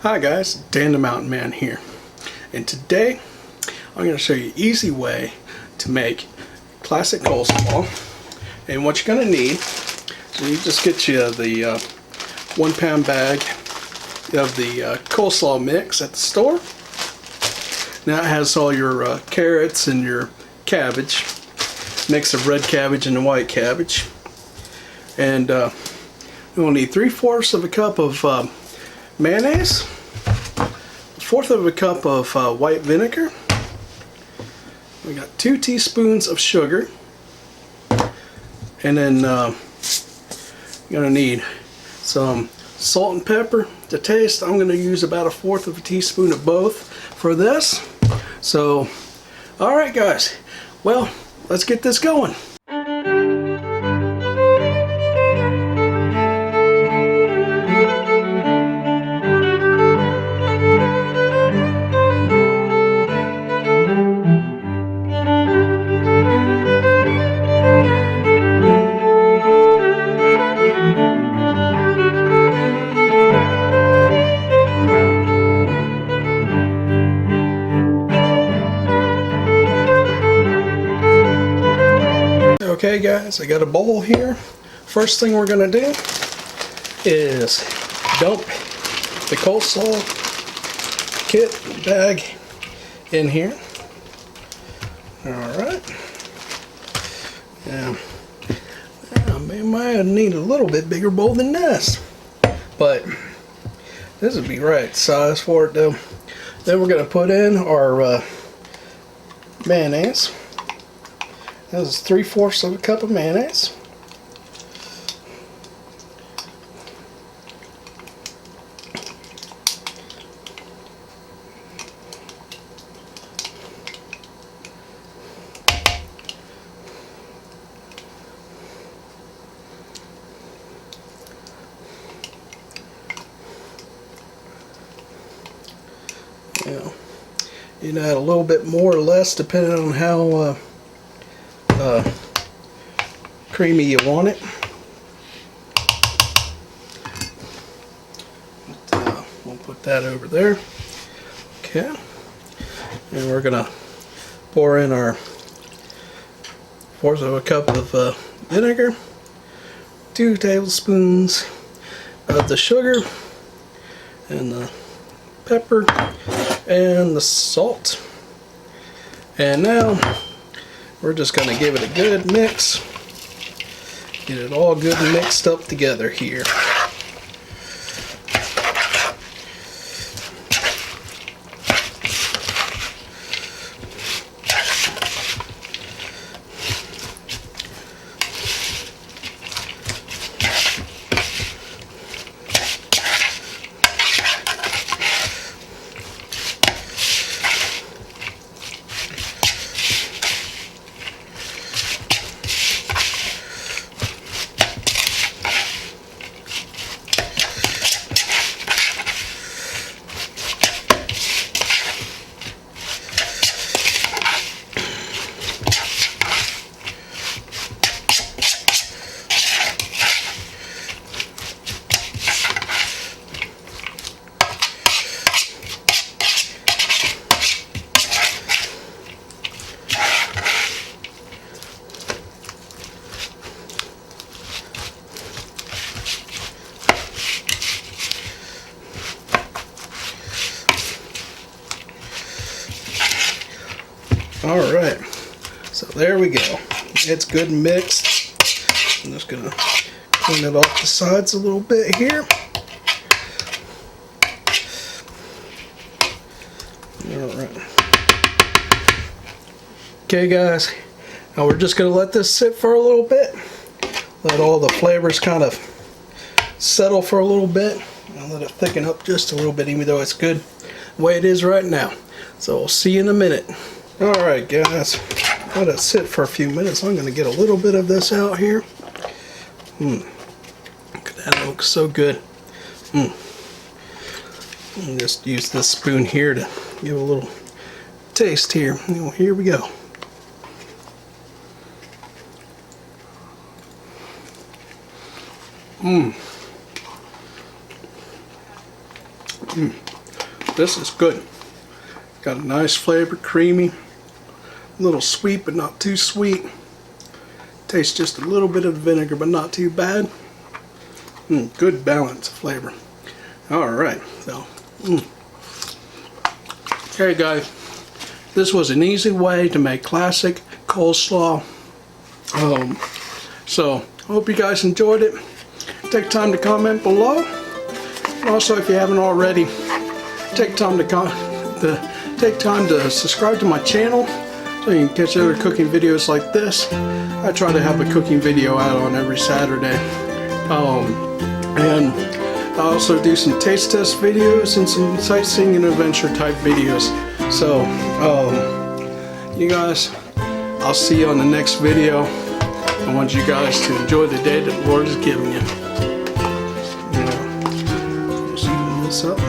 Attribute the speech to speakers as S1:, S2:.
S1: Hi guys, Dan the Mountain Man here, and today I'm going to show you an easy way to make classic coleslaw. And what you're going to need, so you just get you the 1 pound bag of the coleslaw mix at the store. Now it has all your carrots and your cabbage, mix of red cabbage and white cabbage, and we'll need 3/4 of a cup of mayonnaise, 1/4 of a cup of white vinegar. We got 2 teaspoons of sugar, and then you're gonna need some salt and pepper to taste. I'm gonna use about 1/4 of a teaspoon of both for this. So, all right, guys. Well, let's get this going. Okay guys, I got a bowl here. First thing we're going to do is dump the Coleslaw Kit bag in here. Alright. Now, I might need a little bit bigger bowl than this, but this would be right size for it though. Then we're going to put in our mayonnaise. This is 3/4 of a cup of mayonnaise. You can add a little bit more or less depending on how creamy you want it. We'll put that over there. Okay, and we're gonna pour in our 1/4 of a cup of vinegar, 2 tablespoons of the sugar, and the pepper and the salt. And now we're just going to give it a good mix. Get it all good and mixed up together here. Alright, so there we go. It's good and mixed. I'm just going to clean it off the sides a little bit here. Alright. Okay guys, now we're just going to let this sit for a little bit. Let all the flavors kind of settle for a little bit. And let it thicken up just a little bit, even though it's good the way it is right now. So we'll see you in a minute. Alright guys, let it sit for a few minutes. I'm going to get a little bit of this out here. That looks so good. Just use this spoon here to give a little taste here. Here we go. this is good. Got a nice flavor, creamy, a little sweet but not too sweet. Tastes just a little bit of vinegar but not too bad. Good balance of flavor. Alright, so okay guys, this was an easy way to make classic coleslaw. So I hope you guys enjoyed it. Take time to comment below. Also, if you haven't already, take time to subscribe to my channel so you can catch other cooking videos like this. I try to have a cooking video out on every Saturday. And I also do some taste test videos and some sightseeing and adventure type videos. So, you guys, I'll see you on the next video. I want you guys to enjoy the day that the Lord has given you. Just even this up.